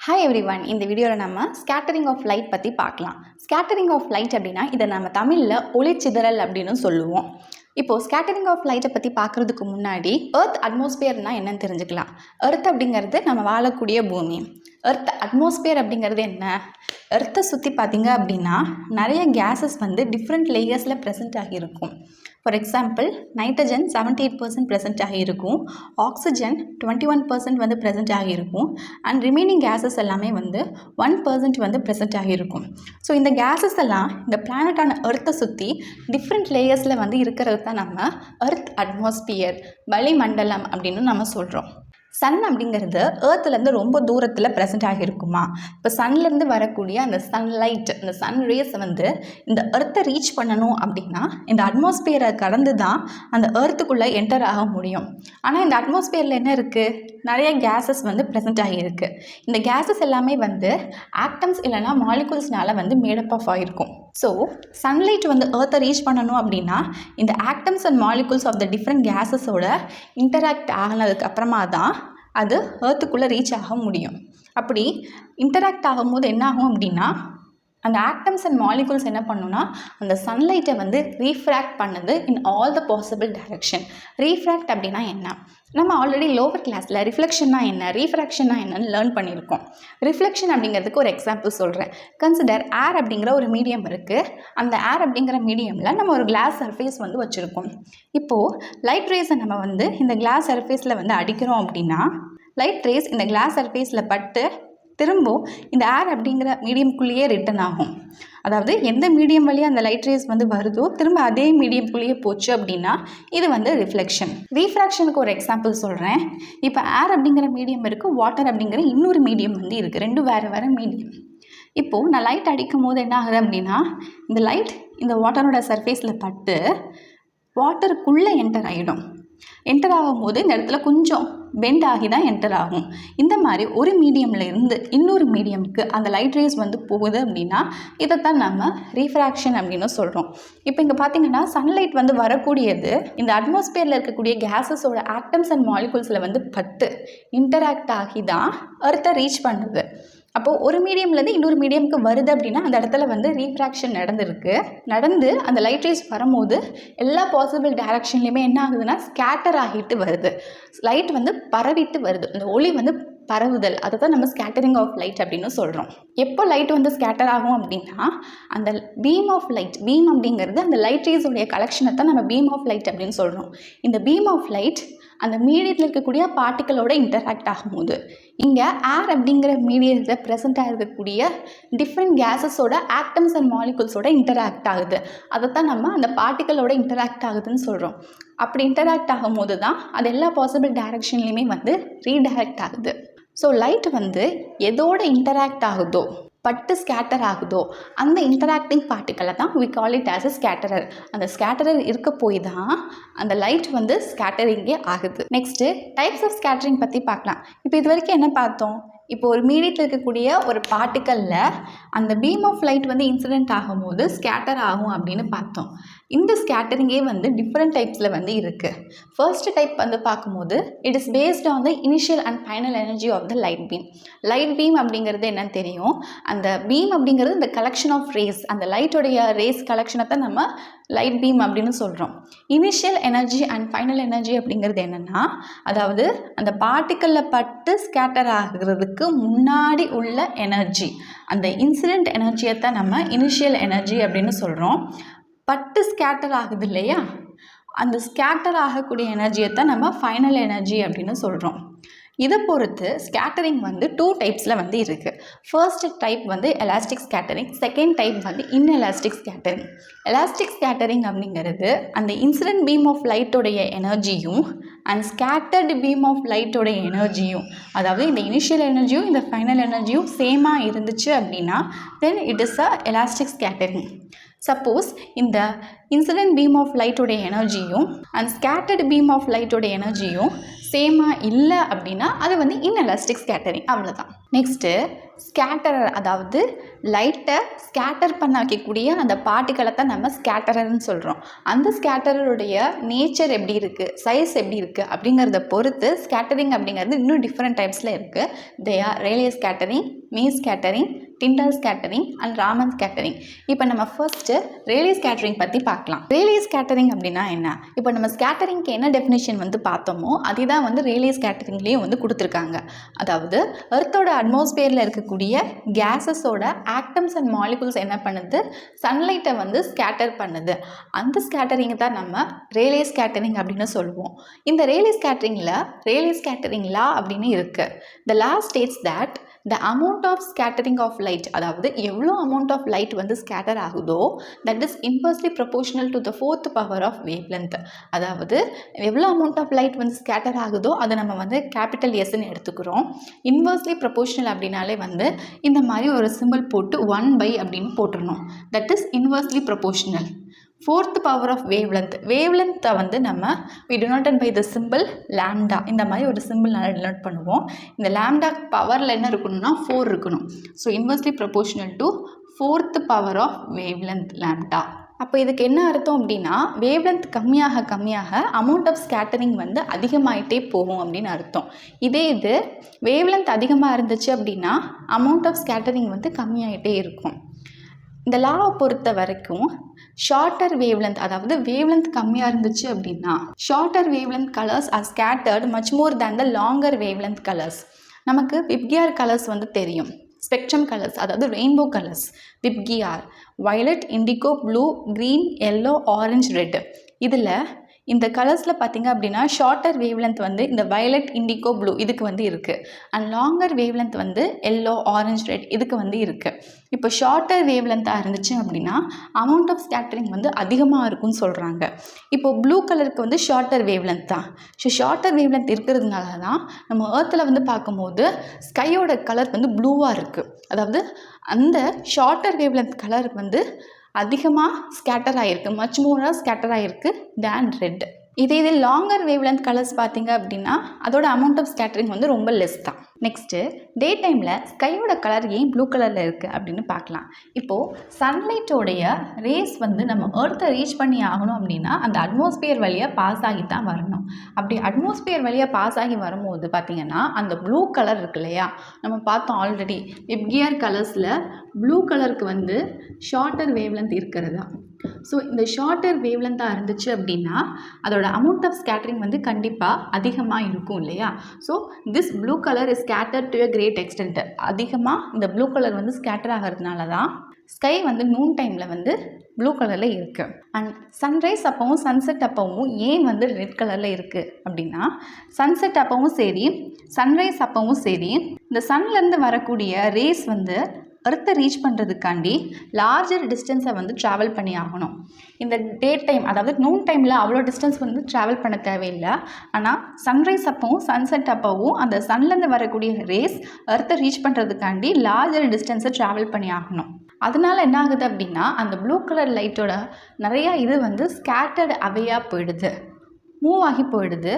Hi everyone, இந்த வீடியோவில் நம்ம ஸ்கேட்டரிங் ஆஃப் லைட் பற்றி பார்க்கலாம். ஸ்கேட்டரிங் ஆஃப் லைட் அப்படின்னா இதை நம்ம தமிழில் ஒளிச்சிதறல் அப்படின்னு சொல்லுவோம். இப்போது ஸ்கேட்டரிங் ஆஃப் லைட்டை பற்றி பார்க்குறதுக்கு முன்னாடி எர்த் அட்மாஸ்பியர்னால் என்னன்னு தெரிஞ்சுக்கலாம். எர்த் அப்படிங்கிறது நம்ம வாழக்கூடிய பூமி. எர்த் அட்மாஸ்பியர் அப்படிங்கிறது என்ன? எர்த்தை சுற்றி பார்த்திங்க அப்படின்னா நிறைய கேஸஸ் வந்து டிஃப்ரெண்ட் லேயர்ஸில் ப்ரெசென்ட் ஆகியிருக்கும். ஃபார் எக்ஸாம்பிள், நைட்ரஜன் 78% ப்ரெசென்ட் ஆகியிருக்கும், ஆக்சிஜன் 21% வந்து ப்ரெசென்ட் ஆகியிருக்கும், அண்ட் ரிமைனிங் கேஸஸ் எல்லாமே வந்து 1% வந்து ப்ரெசென்ட் ஆகியிருக்கும். ஸோ இந்த கேஸஸ் எல்லாம் இந்த பிளானட்டான எர்த்தை சுற்றி டிஃப்ரெண்ட் லேயர்ஸில் வந்து இருக்கிறது தான் நம்ம எர்த் அட்மாஸ்பியர், வளிமண்டலம் அப்படின்னு நம்ம சொல்கிறோம். சன் அப்படிங்கிறது ஏர்த்துலேருந்து ரொம்ப தூரத்தில் ப்ரெசென்ட் ஆகியிருக்குமா? இப்போ சன்லேருந்து வரக்கூடிய அந்த சன்லைட், அந்த சன் ரேஸை வந்து இந்த எர்த்தை ரீச் பண்ணணும் அப்படின்னா இந்த அட்மாஸ்பியரை கடந்து தான் அந்த எர்த்துக்குள்ளே என்டர் ஆக முடியும். ஆனால் இந்த அட்மாஸ்பியரில் என்ன இருக்குது? நிறைய கேஸஸ் வந்து ப்ரெசென்ட் ஆகியிருக்கு. இந்த கேஸஸ் எல்லாமே வந்து ஆட்டம்ஸ் இல்லைனா மாலிகுல்ஸ்னால் வந்து மேடப் ஆஃப் ஆகிருக்கும். ஸோ சன்லைட் வந்து எர்த்தை ரீச் பண்ணணும் அப்படின்னா இந்த atoms and molecules of the different கேஸஸோட இன்டராக்ட் ஆகினதுக்கு அப்புறமா தான் அது எர்த்துக்குள்ளே ரீச் ஆக முடியும். அப்படி இன்டராக்ட் ஆகும்போது என்ன ஆகும் அப்படின்னா அந்த ஆட்டம்ஸ் அண்ட் மாலிகுல்ஸ் என்ன பண்ணுன்னா அந்த சன்லைட்டை வந்து ரீஃப்ராக்ட் பண்ணுது in all the possible direction. Refract அப்படின்னா என்ன? நம்ம ஆல்ரெடி லோவர் கிளாஸில் ரிஃப்ளெக்ஷன்னா என்ன, ரீஃப்ராக்ஷன்னா என்னன்னு லேர்ன் பண்ணியிருக்கோம். ரிஃப்ளெக்ஷன் அப்படிங்கிறதுக்கு ஒரு எக்ஸாம்பிள் சொல்கிறேன். கன்சிடர் ஏர் அப்படிங்கிற ஒரு மீடியம் இருக்குது. அந்த ஏர் அப்படிங்கிற மீடியமில் நம்ம ஒரு கிளாஸ் சர்ஃபேஸ் வந்து வச்சுருக்கோம். இப்போது லைட் ரேஸை நம்ம வந்து இந்த கிளாஸ் சர்ஃபேஸில் வந்து அடிக்கிறோம் அப்படின்னா லைட் ரேஸ் இந்த கிளாஸ் சர்ஃபேஸில் பட்டு திரும்ப இந்த ஏர் அப்படிங்கிற மீடியம்குள்ளேயே ரிட்டன் ஆகும். அதாவது எந்த மீடியம் வழியாக அந்த லைட் ரேஸ் வந்து வருதோ திரும்ப அதே மீடியம்குள்ளேயே போச்சு அப்படின்னா இது வந்து ரிஃப்ளெக்ஷன். ரீஃப்ராக்ஷனுக்கு ஒரு எக்ஸாம்பிள் சொல்கிறேன். இப்போ ஏர் அப்படிங்கிற மீடியம் இருக்குது, வாட்டர் அப்படிங்கிற இன்னொரு மீடியம் வந்து இருக்குது. ரெண்டும் வேறு மீடியம். இப்போது நான் லைட் அடிக்கும் போது என்ன ஆகுது அப்படின்னா இந்த லைட் இந்த வாட்டரோட சர்ஃபேஸில் பட்டு வாட்டருக்குள்ளே என்டர் ஆகிடும். என்டர் ஆகும்போது இந்த இடத்துல கொஞ்சம் பெண்ட் ஆகி தான் என்டர் ஆகும். இந்த மாதிரி ஒரு மீடியமில் இருந்து இன்னொரு மீடியமுக்கு அந்த லைட் ரேஸ் வந்து போகுது அப்படின்னா இதைத்தான் நம்ம ரீஃப்ராக்ஷன் அப்படின்னு சொல்கிறோம். இப்போ இங்கே பார்த்தீங்கன்னா சன்லைட் வந்து வரக்கூடியது இந்த அட்மாஸ்பியரில் இருக்கக்கூடிய கேஸஸோட ஆட்டம்ஸ் அண்ட் மாலிகுல்ஸில் வந்து பட்டு இன்டராக்ட் ஆகி தான் எர்த்தை ரீச் பண்ணுது. அப்போது ஒரு மீடியம்லேருந்து இன்னொரு மீடியமுக்கு வருது அப்படின்னா அந்த இடத்துல வந்து ரீஃப்ராக்ஷன் நடந்து அந்த லைட் ரேஸ் வரும்போது எல்லா பாசிபிள் டைரக்ஷன்லையுமே என்ன ஆகுதுன்னா ஸ்கேட்டர் ஆகிட்டு வருது. லைட் வந்து பரவிட்டு வருது. அந்த ஒளி வந்து பரவுதல், அதை தான் நம்ம ஸ்கேட்டரிங் ஆஃப் லைட் அப்படின்னு சொல்கிறோம். எப்போ லைட் வந்து ஸ்கேட்டர் ஆகும் அப்படின்னா அந்த பீம் ஆஃப் லைட், பீம் அப்படிங்கிறது அந்த லைட் ரேஸோடைய கலெக்ஷனை தான் நம்ம பீம் ஆஃப் லைட் அப்படின்னு சொல்கிறோம். இந்த பீம் ஆஃப் லைட் அந்த மீடியத்தில் இருக்கக்கூடிய பார்ட்டிகளோட இன்டராக்ட் ஆகும்போது இங்கே ஏர் அப்படிங்கிற மீடியத்தில் ப்ரெசென்ட்டாக இருக்கக்கூடிய டிஃப்ரெண்ட் கேஸஸோட ஆட்டம்ஸ் அண்ட் மாலிகுல்ஸோட இன்டராக்ட் ஆகுது. அதை தான் நம்ம அந்த பார்ட்டிகளோட இன்டராக்ட் ஆகுதுன்னு சொல்கிறோம். அப்படி இன்டராக்ட் ஆகும்போது தான் அது எல்லா பாசிபிள் டைரக்ஷன்லையுமே வந்து ரீடைரக்ட் ஆகுது. ஸோ லைட் வந்து எதோட இன்டராக்ட் ஆகுதோ, பட்டு ஸ்கேட்டர் ஆகுதோ அந்த இன்டராக்டிங் பார்ட்டிகளை தான் we call it as a scatterer. அந்த ஸ்கேட்டரர் இருக்க போய் தான் அந்த லைட் வந்து ஸ்கேட்டரிங்கே ஆகுது. நெக்ஸ்ட்டு டைப்ஸ் ஆஃப் ஸ்கேட்டரிங் பற்றி பார்க்கலாம். இப்போ இது வரைக்கும் என்ன பார்த்தோம்? இப்போ ஒரு மீடியத்தில் இருக்கக்கூடிய ஒரு பார்ட்டிக்கலில் அந்த பீம் ஆஃப் லைட் வந்து இன்சிடென்ட் ஆகும்போது ஸ்கேட்டர் ஆகும் அப்படின்னு பார்த்தோம். இந்த ஸ்கேட்டரிங்கே வந்து டிஃப்ரெண்ட் டைப்ஸில் வந்து இருக்குது. ஃபர்ஸ்ட் டைப் வந்து பார்க்கும்போது it is based on the initial and final energy of the light beam. Light beam அப்படிங்கிறது என்னன்னு தெரியும். அந்த பீம் அப்படிங்கிறது இந்த கலெக்ஷன் ஆஃப் ரேஸ், அந்த லைட்டோடைய ரேஸ் கலெக்ஷனை தான் நம்ம லைட் பீம் அப்படின்னு சொல்கிறோம். Initial energy and final energy அப்படிங்கிறது என்னென்னா அதாவது அந்த பார்ட்டிக்கலில் பட்டு ஸ்கேட்டர் ஆகிறதுக்கு முன்னாடி உள்ள எனர்ஜி, அந்த இன்சிடென்ட் எனர்ஜியை தான் நம்ம இனிஷியல் எனர்ஜி அப்படின்னு சொல்கிறோம். பட்டு ஸ்கேட்டர் ஆகுது இல்லையா, அந்த ஸ்கேட்டர் ஆகக்கூடிய எனர்ஜியை தான் நம்ம ஃபைனல் எனர்ஜி அப்படின்னு சொல்கிறோம். இதை பொறுத்து ஸ்கேட்டரிங் வந்து 2 டைப்ஸில் வந்து இருக்குது. ஃபர்ஸ்ட் டைப் வந்து எலாஸ்டிக் ஸ்கேட்டரிங், செகண்ட் டைப் வந்து இன்எலாஸ்டிக் ஸ்கேட்டரிங். எலாஸ்டிக் ஸ்கேட்டரிங் அப்படிங்கிறது அந்த இன்சிடென்ட் பீம் ஆஃப் லைட்டோடைய எனர்ஜியும் அண்ட் ஸ்கேட்டர்டு பீம் ஆஃப் லைட்டோடைய எனர்ஜியும், அதாவது இந்த இனிஷியல் எனர்ஜியும் இந்த ஃபைனல் எனர்ஜியும் சேமாக இருந்துச்சு அப்படின்னா then it is a elastic scattering. Suppose இந்த இன்சிடென்ட் பீம் ஆஃப் லைட்டோடைய எனர்ஜியும் அண்ட் ஸ்கேட்டர்டு பீம் ஆஃப் லைட்டோடைய எனர்ஜியும் சேமாக இல்லை அப்படின்னா அது வந்து இன்எலாஸ்டிக் ஸ்கேட்டரிங். அவ்வளோதான். நெக்ஸ்ட்டு ஸ்கேட்டரர், அதாவது லைட்டை ஸ்கேட்டர் பண்ண வைக்கக்கூடிய அந்த பார்ட்டிகளை தான் நம்ம ஸ்கேட்டரர்னு சொல்கிறோம். அந்த ஸ்கேட்டருடைய நேச்சர் எப்படி இருக்குது, சைஸ் எப்படி இருக்குது அப்படிங்கிறத பொறுத்து ஸ்கேட்டரிங் அப்படிங்கிறது இன்னும் டிஃப்ரெண்ட் டைப்ஸில் இருக்குது. They are Rayleigh scattering, maize scattering, Tyndall scattering and Raman scattering. இப்போ நம்ம ஃபர்ஸ்ட்டு ரேலே ஸ்கேட்டரிங் பற்றி பார்க்கலாம். ரேலே ஸ்கேட்டரிங் அப்படின்னா என்ன? இப்போ நம்ம ஸ்கேட்டரிங்க்கு என்ன டெஃபினேஷன் வந்து பார்த்தோமோ அதே தான் வந்து ரேலே ஸ்கேட்டரிங்லேயும் வந்து கொடுத்துருக்காங்க. அதாவது எர்த்தோட அட்மாஸ்பியரில் இருக்கக்கூடிய கேஸஸோட ஆட்டம்ஸ் அண்ட் மாலிகுல்ஸ் என்ன பண்ணுது, சன்லைட்டை வந்து ஸ்கேட்டர் பண்ணுது. அந்த ஸ்கேட்டரிங் தான் நம்ம ரேலே ஸ்கேட்டரிங் அப்படின்னு சொல்லுவோம். இந்த ரேலே ஸ்கேட்டரிங் லா அப்படின்னு இருக்குது. The law states that the amount of scattering of light, அதாவது எவ்வளோ amount of light வந்து ஸ்கேட்டர் ஆகுதோ that is inversely proportional to the fourth power of wavelength. அதாவது எவ்வளோ amount of light வந்து ஸ்கேட்டர் ஆகுதோ அதை நம்ம வந்து கேபிட்டல் எஸ்ன்னு எடுத்துக்கிறோம். இன்வெர்ஸ்லி ப்ரொபோர்ஷனல் அப்படின்னாலே வந்து இந்த மாதிரி ஒரு சிம்பிள் போட்டு 1/, அப்படின்னு போட்டுடணும். That is inversely proportional. Fourth power of வேவ்லென்த்தை வந்து நம்ம we denoted by the symbol lambda. இந்த மாதிரி ஒரு சிம்பிள் நல்லா டினோட் பண்ணுவோம். இந்த லாம்டா பவரில் என்ன இருக்கணும்னா 4 இருக்கணும். So inversely proportional to fourth power of wavelength lambda. அப்போ இதுக்கு என்ன அர்த்தம் அப்படின்னா வேவ்லென்த் கம்மியாக அமௌண்ட் ஆஃப் ஸ்கேட்டரிங் வந்து அதிகமாகிட்டே போகும் அப்படின்னு அர்த்தம். இது வேவ்லென்த் அதிகமாக இருந்துச்சு அப்படின்னா அமௌண்ட் ஆஃப் ஸ்கேட்டரிங் வந்து கம்மியாகிட்டே இருக்கும். இந்த லாவை பொறுத்த வரைக்கும் ஷார்ட்டர் வேவ்லென்த், அதாவது வேவ்லென்த் கம்மியாக இருந்துச்சு அப்படின்னா shorter wavelength colours are scattered much more than the longer wavelength colours. நமக்கு விப்கியார் கலர்ஸ் வந்து தெரியும். ஸ்பெக்ட்ரம் கலர்ஸ், அதாவது rainbow colours, VIBGYOR, violet, indigo, blue, green, yellow, orange, red. இதில் இந்த கலர்ஸில் பார்த்திங்க அப்படின்னா ஷார்ட்டர் வேவ்லென்த் வந்து இந்த வயலட், இண்டிகோ, ப்ளூ இதுக்கு வந்து இருக்குது. அண்ட் லாங்கர் வேவ்லென்த் வந்து எல்லோ, ஆரஞ்சு, ரெட் இதுக்கு வந்து இருக்குது. இப்போ ஷார்ட்டர் வேவ்லென்த்தாக இருந்துச்சு அப்படின்னா அமௌண்ட் ஆஃப் ஸ்கேட்டரிங் வந்து அதிகமாக இருக்கும்னு சொல்கிறாங்க. இப்போது ப்ளூ கலருக்கு வந்து ஷார்ட்டர் வேவ்லென்த் தான். ஸோ ஷார்ட்டர் வேவ்லென்த் இருக்கிறதுனால தான் நம்ம ஏர்த்தில் வந்து பார்க்கும்போது ஸ்கையோட கலர் வந்து ப்ளூவாக இருக்குது. அதாவது அந்த ஷார்ட்டர் வேவ்லென்த் கலர் வந்து அதிகமாக ஸ்கேட்டர் ஆகிருக்கு, மச் மோராக ஸ்கேட்டர் ஆகிருக்கு தேன் ரெட். இது லாங்கர் வேவ்லென்த் கலர்ஸ் பார்த்திங்க அப்படின்னா அதோட அமௌண்ட் ஆஃப் ஸ்கேட்டரிங் வந்து ரொம்ப லெஸ் தான். நெக்ஸ்ட்டு டே டைமில் ஸ்கையோட கலர் ஏன் ப்ளூ கலரில் இருக்குது அப்படின்னு பார்க்கலாம். இப்போது சன்லைட்டோடைய ரேஸ் வந்து நம்ம எர்த்தை ரீச் பண்ணி ஆகணும் அப்படின்னா அந்த அட்மாஸ்பியர் வழியாக பாஸ் ஆகி தான் வரணும். அப்படி அட்மாஸ்பியர் வழியாக பாஸ் ஆகி வரும்போது பார்த்திங்கன்னா அந்த ப்ளூ கலர் இருக்கு இல்லையா, நம்ம பார்த்தோம் ஆல்ரெடி விப்கியார் கலர்ஸில் ப்ளூ கலருக்கு வந்து ஷார்ட்டர் வேவ்லென்த் இருக்கிறதா. ஸோ இந்த ஷார்ட்டர் வேவ்லென்த்தாக இருந்துச்சு அப்படின்னா அதோட அமௌண்ட் ஆஃப் ஸ்கேட்டரிங் வந்து கண்டிப்பாக அதிகமாக இருக்கும் இல்லையா. So this blue colour is scatter to a great extent. அதிகமாக இந்த ப்ளூ கலர் வந்து ஸ்கேட்டர் ஆகிறதுனால தான் ஸ்கை வந்து நூன் டைமில் வந்து ப்ளூ கலரில் இருக்குது. அண்ட் சன்ரைஸ் அப்பவும் சன்செட் அப்பவும் ஏன் வந்து ரெட் கலரில் இருக்குது அப்படின்னா சன்செட் அப்பவும் சரி சன்ரைஸ் அப்பவும் சரி இந்த சன்லேருந்து வரக்கூடிய ரேஸ் வந்து எர்த்தை ரீச் பண்ணுறதுக்காண்டி லார்ஜர் டிஸ்டன்ஸை வந்து ட்ராவல் பண்ணி ஆகணும். இந்த டே டைம், அதாவது நூன் டைமில் அவ்வளோ டிஸ்டன்ஸ் வந்து ட்ராவல் பண்ண தேவையில்லை. ஆனால் சன்ரைஸ் அப்பவும் சன்செட் அப்பவும் அந்த சன்லேருந்து வரக்கூடிய ரேஸ் எர்த்தை ரீச் பண்ணுறதுக்காண்டி லார்ஜர் டிஸ்டன்ஸை ட்ராவல் பண்ணி ஆகணும். அதனால என்ன ஆகுது அப்படின்னா அந்த ப்ளூ கலர் லைட்டோட நிறையா இது வந்து ஸ்கேட்டர்டு அவையாக போயிடுது, மூவ் ஆகி போயிடுது.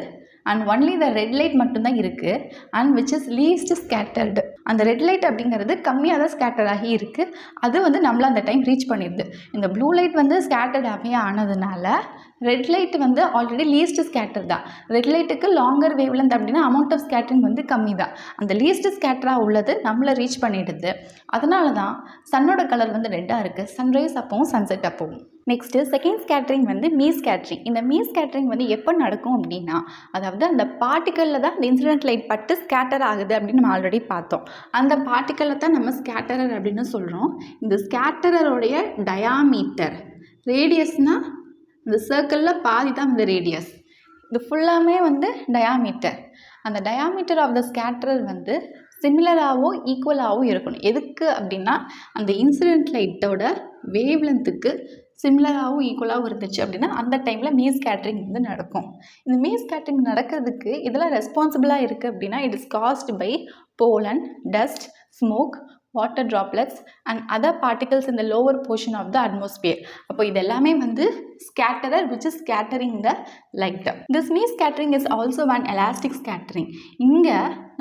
And only the red light மட்டும்தான் இருக்குது and which is least scattered. அந்த ரெட் லைட் அப்படிங்கிறது கம்மியாக தான் ஸ்கேட்டர் ஆகி இருக்குது. அது வந்து நம்மள அந்த டைம் ரீச் பண்ணிடுது. இந்த ப்ளூ லைட் வந்து ஸ்கேட்டர்டு அவையாக ஆனதுனால ரெட் லைட் வந்து ஆல்ரெடி லீஸ்ட் ஸ்கேட்டர் தான். ரெட் லைட்டுக்கு லாங்கர் வேவ்லென்த் அப்படின்னா அமௌண்ட் ஆஃப் ஸ்கேட்டரிங் வந்து கம்மி தான். அந்த லீஸ்ட் ஸ்கேட்டராக உள்ளது நம்மளை ரீச் பண்ணிடுது. அதனால தான் சன்னோட கலர் வந்து ரெட்டாக இருக்குது, சன்ரைஸ் அப்பவும் சன்செட் அப்பவும். நெக்ஸ்ட்டு செகண்ட் ஸ்கேட்டரிங் வந்து மீ ஸ்கேட்டரிங். இந்த மீ ஸ்கேட்டரிங் வந்து எப்போ நடக்கும் அப்படின்னா அதாவது அந்த பார்ட்டிக்கலில் தான் இந்த இன்சிடென்ட் லைட் பட்டு ஸ்கேட்டர் ஆகுது அப்படின்னு நம்ம ஆல்ரெடி பார்த்தோம். அந்த பார்ட்டிக்கலை தான் நம்ம ஸ்கேட்டரர் அப்படின்னு சொல்கிறோம். இந்த ஸ்கேட்டரருடைய டயாமீட்டர், ரேடியஸ்னால் இந்த சர்க்கிளில் பாதி தான் இந்த ரேடியஸ், இது ஃபுல்லாமே வந்து டயாமீட்டர். அந்த டயாமீட்டர் ஆஃப் த ஸ்கேட்டரர் வந்து சிமிலராகவும் ஈக்குவலாகவும் இருக்கணும். எதுக்கு அப்படின்னா அந்த இன்சிடென்ட் லைட்டோட வேவ்லென்த்துக்கு சிமிலராகவும் ஈக்குவலாகவும் இருந்துச்சு அப்படின்னா அந்த டைமில் மீ ஸ்கேட்டரிங் வந்து நடக்கும். இந்த மீ ஸ்கேட்டரிங் நடக்கிறதுக்கு இதெல்லாம் ரெஸ்பான்சிபிளாக இருக்குது அப்படின்னா it is caused by pollen, dust, smoke, water droplets and other particles in the lower portion of the atmosphere. அப்போ இது எல்லாமே வந்து scatterer which is scattering the light. This Mie scattering is also an elastic scattering. இங்க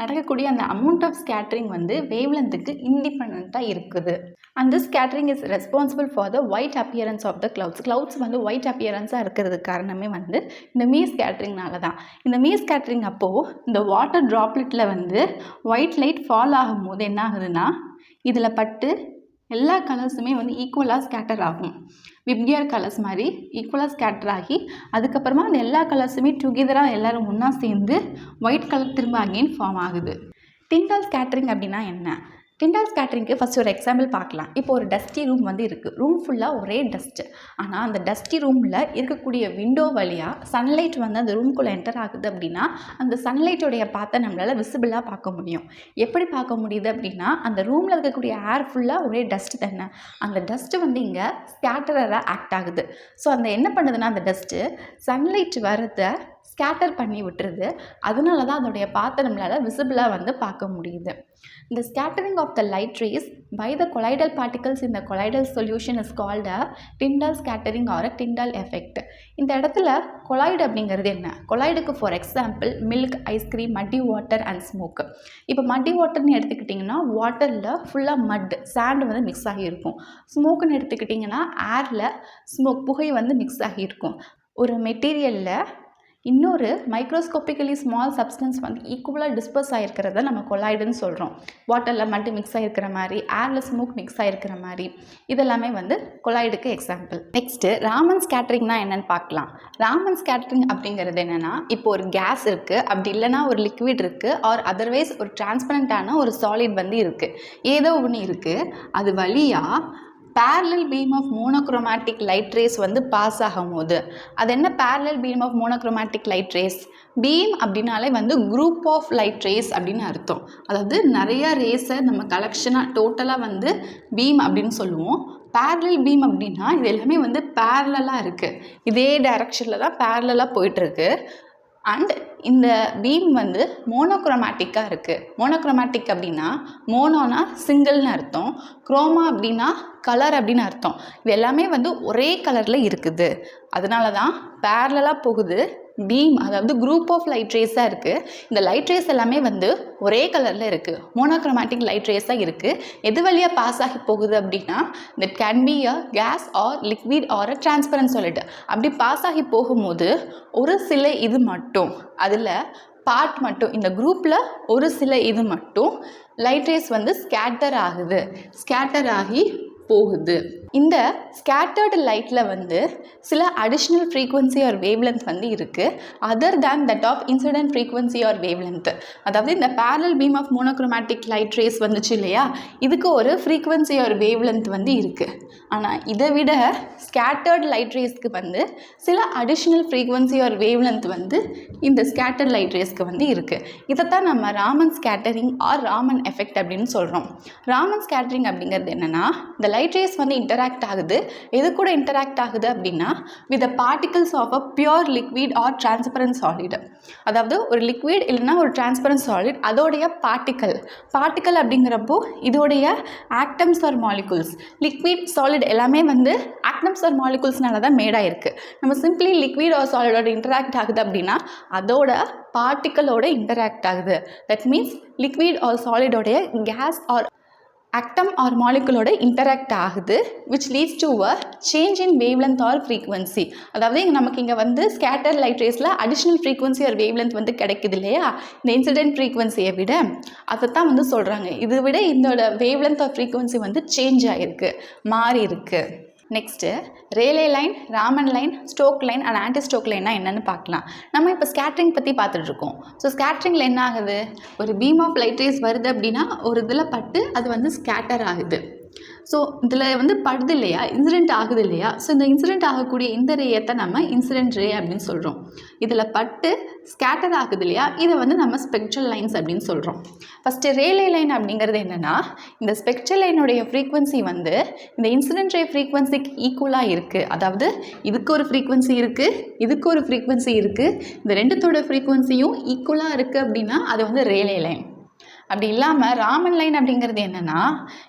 நடக்கக்கூடிய அந்த amount of scattering வந்து wavelengthக்கு independent-ஆ இருக்குது. And this scattering is responsible for the white appearance of the clouds. Clouds வந்து white appearance-ஆ இருக்கிறதுக்கு காரணமே வந்து இந்த Mie scattering-னால தான். இந்த Mie scattering அப்போ இந்த water droplet-ல வந்து white light fall ஆகும்போது என்ன ஆகுதுன்னா இதில் பட்டு எல்லா கலர்ஸுமே வந்து ஈக்குவலாக ஸ்கேட்டர் ஆகும். விப்கியர் கலர்ஸ் மாதிரி ஈக்குவலாக ஸ்கேட்டர் ஆகி அதுக்கப்புறமா அந்த எல்லா கலர்ஸுமே டுகெதராக எல்லோரும் ஒன்றா சேர்ந்து ஒயிட் கலர் திரும்ப அகெயின் ஃபார்ம் ஆகுது. டிண்டால் ஸ்கேட்டரிங் அப்படின்னா என்ன? டிண்டால் ஸ்கேட்டரிங்க்கு ஃபஸ்ட் ஒரு எக்ஸாம்பிள் பார்க்கலாம். இப்போ ஒரு டஸ்டி ரூம் வந்து இருக்குது. ரூம் ஃபுல்லாக ஒரே டஸ்ட்டு. ஆனால் அந்த டஸ்டி ரூமில் இருக்கக்கூடிய விண்டோ வழியாக சன்லைட் வந்து அந்த ரூம்குள்ளே என்டர் ஆகுது அப்படின்னா அந்த சன்லைட்டோடைய பார்த்த நம்மளால் விசிபிளாக பார்க்க முடியும். எப்படி பார்க்க முடியுது அப்படின்னா அந்த ரூமில் இருக்கக்கூடிய ஏர் ஃபுல்லாக ஒரே டஸ்ட்டு தானே. அந்த டஸ்ட்டு வந்து இங்கே ஸ்கேட்டராக ஆக்ட் ஆகுது. ஸோ அந்த என்ன பண்ணுதுன்னா அந்த டஸ்ட்டு சன்லைட் வரதை ஸ்கேட்டர் பண்ணி விட்டுருது. அதனால தான் அதோடைய பார்த்த நம்மளால் விசிபிளாக வந்து பார்க்க முடியுது. The scattering of the light rays by the colloidal particles in the colloidal solution is called a Tyndall scattering or a Tyndall effect. இந்த இடத்துல கொலாய்டு அப்படிங்கிறது என்ன? கொலாய்டுக்கு for example milk, ice cream, muddy water and smoke. இப்போ muddy வாட்டர்னு எடுத்துக்கிட்டிங்கன்னா வாட்டரில் ஃபுல்லாக மட் சாண்ட் வந்து மிக்ஸ் ஆகியிருக்கும். ஸ்மோக்குன்னு எடுத்துக்கிட்டிங்கன்னா ஏரில் ஸ்மோக் புகை வந்து மிக்ஸ் ஆகியிருக்கும். ஒரு மெட்டீரியலில் இன்னொரு மைக்ரோஸ்கோப்பிக்கலி ஸ்மால் சப்ஸ்டன்ஸ் வந்து ஈக்குவலாக டிஸ்பர்ஸ் ஆகிருக்கிறத நம்ம கொலாய்டுன்னு சொல்கிறோம். வாட்டரில் மட்டும் மிக்ஸ் ஆகிருக்கிற மாதிரி, ஏரில் ஸ்மோக் மிக்ஸ் ஆகிருக்கிற மாதிரி இதெல்லாமே வந்து கொலாய்டுக்கு எக்ஸாம்பிள். நெக்ஸ்ட்டு ராமன் ஸ்கேட்டரிங்னா என்னென்னு பார்க்கலாம். ராமன் ஸ்கேட்டரிங் அப்படிங்கிறது என்னென்னா இப்போ ஒரு கேஸ் இருக்குது, அப்படி இல்லைனா ஒரு லிக்விட் இருக்குது, ஆர் அதர்வைஸ் ஒரு டிரான்ஸ்பரண்ட்டான ஒரு சாலிட் வந்து இருக்குது. ஏதோ ஒன்று இருக்குது, அது வழியாக parallel beam of monochromatic light rays வந்து பாஸ் ஆகும்போது அது என்ன parallel beam of monochromatic light rays? beam அப்படின்னாலே வந்து group of light rays அப்படின்னு அர்த்தம். அதாவது நிறைய ரேஸை நம்ம கலெக்ஷனாக டோட்டலாக வந்து beam அப்படின்னு சொல்லுவோம். parallel beam அப்படின்னா இது எல்லாமே வந்து parallel-ஆ இருக்குது. இதே டைரக்ஷனில் தான் parallel-ஆ போயிட்டுருக்கு. அண்ட் இந்த பீம் வந்து மோனோக்ரோமேட்டிக்காக இருக்குது. மோனோக்ரோமேட்டிக் அப்படின்னா மோனோனா சிங்கிள்னு அர்த்தம், குரோமா அப்படின்னா கலர் அப்படின்னு அர்த்தம். இது எல்லாமே வந்து ஒரே கலரில் இருக்குது. அதனால தான் பேரலாக போகுது. பீம் அதாவது குரூப் ஆஃப் லைட் ரேஸாக இருக்குது. இந்த லைட் ரேஸ் எல்லாமே வந்து ஒரே கலரில் இருக்குது. மோனோக்ரோமேட்டிக் லைட் ரேஸாக இருக்குது. எது வழியாக பாஸ் ஆகி போகுது அப்படின்னா that can be a gas or liquid or a transparent solid. அப்படி பாஸ் ஆகி போகும்போது ஒரு சில இது மட்டும் அதில் பார்ட் மட்டும் இந்த குரூப்பில் ஒரு சில இது மட்டும் லைட் ரேஸ் வந்து ஸ்கேட்டர் ஆகுது, ஸ்கேட்டர் ஆகி போகுது. இந்த ஸ்கேட்டர்டு லைட்டில் வந்து சில அடிஷ்னல் ஃப்ரீக்வன்சி ஆர் வேவ்லென்த் வந்து இருக்குது other than that of incident frequency or wavelength. அதாவது இந்த parallel beam of monochromatic light rays வந்துச்சு இல்லையா, இதுக்கு ஒரு ஃப்ரீக்வன்சி ஆர் வேவ்லென்த் வந்து இருக்குது. ஆனால் இதை விட ஸ்கேட்டர்டு லைட் ரேஸ்க்கு வந்து சில அடிஷ்னல் ஃப்ரீக்வன்சி ஆர் வேவ்லென்த் வந்து இந்த ஸ்கேட்டர்ட் லைட் ரேஸ்க்கு வந்து இருக்குது. இதைத்தான் நம்ம Raman scattering or Raman effect அப்படின்னு சொல்கிறோம். ராமன் ஸ்கேட்டரிங் அப்படிங்கிறது என்னென்னா இந்த லைட் ரேஸ் வந்து இன்டராக்ட் ஆகுது. எது கூட இன்டராக்ட் ஆகுது அப்படின்னா with particles of a pure liquid or transparent solid. அதாவது ஒரு லிக்விட் இல்லைன்னா ஒரு டிரான்ஸ்பரண்ட் சாலிட் அதோடைய பார்ட்டிக்கல் அப்படிங்கிறப்போ இதோடைய atoms or molecules. Liquid solid எல்லாமே வந்து ஆட்டம்ஸ் ஆர் மாலிகுல்ஸ்னால தான் மேடாக இருக்குது. நம்ம சிம்பிளி லிக்விட் ஆர் சாலிடோட இன்டராக்ட் ஆகுது அப்படின்னா அதோட பார்ட்டிக்கலோட இன்டராக்ட் ஆகுது. தட் மீன்ஸ் லிக்விட் ஆர் சாலிடோடைய gas or atom or molecule interact ஆகுது which leads to a change in wavelength or frequency. அதாவது நமக்கு இங்கே வந்து ஸ்கேட்டர் லைட் ரேஸில் அடிஷ்னல் ஃப்ரீக்வன்சி ஆர் வேவ்லென்த் வந்து கிடைக்குது இல்லையா, இந்த இன்சிடென்ட் ஃப்ரீக்வன்சியை விட அதைத்தான் வந்து சொல்கிறாங்க. இதை விட இதோட வேவ்லென்த் ஆர் ஃப்ரீக்வன்சி வந்து சேஞ்ச் ஆகிருக்கு, மாறி இருக்கு. Next Rayleigh line, Raman line, Stoke line and anti Stoke லைன்னா என்னென்னு பார்க்கலாம். நம்ம இப்போ ஸ்கேட்டரிங் பற்றி பார்த்துட்ருக்கோம். ஸோ ஸ்கேட்டரிங்கில் என்ன ஆகுது, ஒரு பீம் ஆஃப் லைட் ரேஸ் வருது அப்படின்னா ஒரு இதில் பட்டு அது வந்து ஸ்கேட்டர் ஆகுது. ஸோ இதில் வந்து படுது இல்லையா, இன்சிடென்ட் ஆகுது இல்லையா. ஸோ இந்த இன்சிடென்ட் ஆகக்கூடிய இந்த ரேயத்தை நம்ம இன்சிடென்ட் ரே அப்படின்னு சொல்கிறோம். இதில் பட்டு ஸ்கேட்டர் ஆகுது இல்லையா, இதை வந்து நம்ம ஸ்பெக்ட்ரல் லைன்ஸ் அப்படின்னு சொல்கிறோம். ஃபஸ்ட்டு ரேலே லைன் அப்படிங்கிறது என்னென்னா இந்த ஸ்பெக்ட்ரல் லைனுடைய ஃப்ரீக்வன்சி வந்து இந்த இன்சிடென்ட் ரே ஃப்ரீக்வன்சிக்கு ஈக்குவலாக இருக்குது. அதாவது இதுக்கு ஒரு ஃப்ரீக்வன்சி இருக்குது, இதுக்கு ஒரு ஃப்ரீக்வன்சி இருக்குது, இந்த ரெண்டுத்தோட ஃப்ரீக்வன்சியும் ஈக்குவலாக இருக்குது அப்படின்னா அது வந்து ரேலே லைன். அப்படி இல்லாமல் ராமன் லைன் அப்படிங்கிறது என்னென்னா,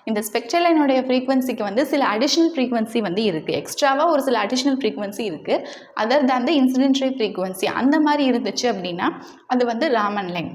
இந்த ஸ்பெக்ட்ரல் லைனுடைய ஃப்ரீக்வன்சிக்கு வந்து சில அடிஷ்னல் ஃப்ரீக்வன்சி வந்து இருக்குது. எக்ஸ்ட்ராவாக ஒரு சில அடிஷ்னல் ஃப்ரீக்வன்சி இருக்குது. Other than the incident ray frequency அந்த மாதிரி இருந்துச்சு அப்படின்னா அது வந்து ராமன் லைன்.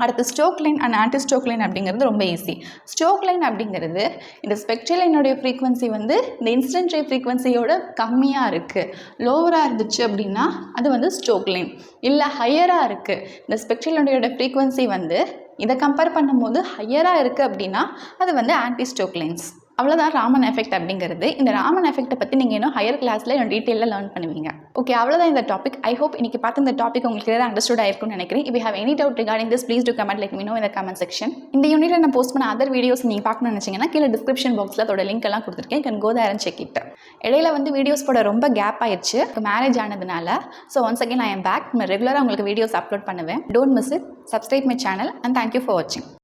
அடுத்து Stoke line and anti Stoke line அப்படிங்கிறது ரொம்ப ஈஸி. ஸ்டோக் லைன் அப்படிங்கிறது இந்த ஸ்பெக்ட்ரல் லைனுடைய ஃப்ரீக்வன்சி வந்து இந்த இன்சிடென்ட் ரே ஃப்ரீக்வன்சியோட கம்மியாக இருக்குது, லோவராக இருந்துச்சு அப்படின்னா அது வந்து ஸ்டோக் லைன். இல்லை ஹையராக இருக்குது, இந்த ஸ்பெக்ட்ரல் லைனுடைய ஃப்ரீக்வன்சி வந்து இதை கம்பேர் பண்ணும்போது ஹையராக இருக்குது அப்படின்னா அது வந்து ஆன்டி ஸ்டோக் லைன்ஸ். அவ்வளோதான் ராமன் எஃபெக்ட் அப்படிங்கிறது. இந்த ராமன் எஃபெக்ட்டை பற்றி நீங்கள் இன்னும் ஹையர் கிளாஸில் இன்னும் டீட்டெயிலில் லேர்ன் பண்ணுவீங்க. ஓகே, அவ்வளோதான் இந்த டாபிக். ஐ ஹோப் இன்றைக்கி பார்த்து இந்த டாபிக் உங்களுக்கு கிளியராக அண்டர்ஸ்டுட் ஆயிருக்கும்னு நினைக்கிறேன். If you have any doubt regarding this, please do comment let me know in the comment section. இந்த யூனிட்ல நான் போஸ்ட் பண்ண அதர் வீடியோஸ் நீங்கள் பார்க்கணும்னு நினச்சிங்கன்னா கீழே டிஸ்கிரிப்ஷன் பாக்ஸில் அதோட லிங்க் எல்லாம் கொடுத்துருக்கேன். Can go there and check it. இடையில வந்து வீடியோஸ் போட ரொம்ப கேப் ஆயிடுச்சு மேரேஜ் ஆனதுனால. So once again I am back. நான் ரெகுலராக உங்களுக்கு வீடியோஸ் அப்லோட் பண்ணுவேன். Don't miss it. Subscribe my channel and thank you for வாட்சிங்.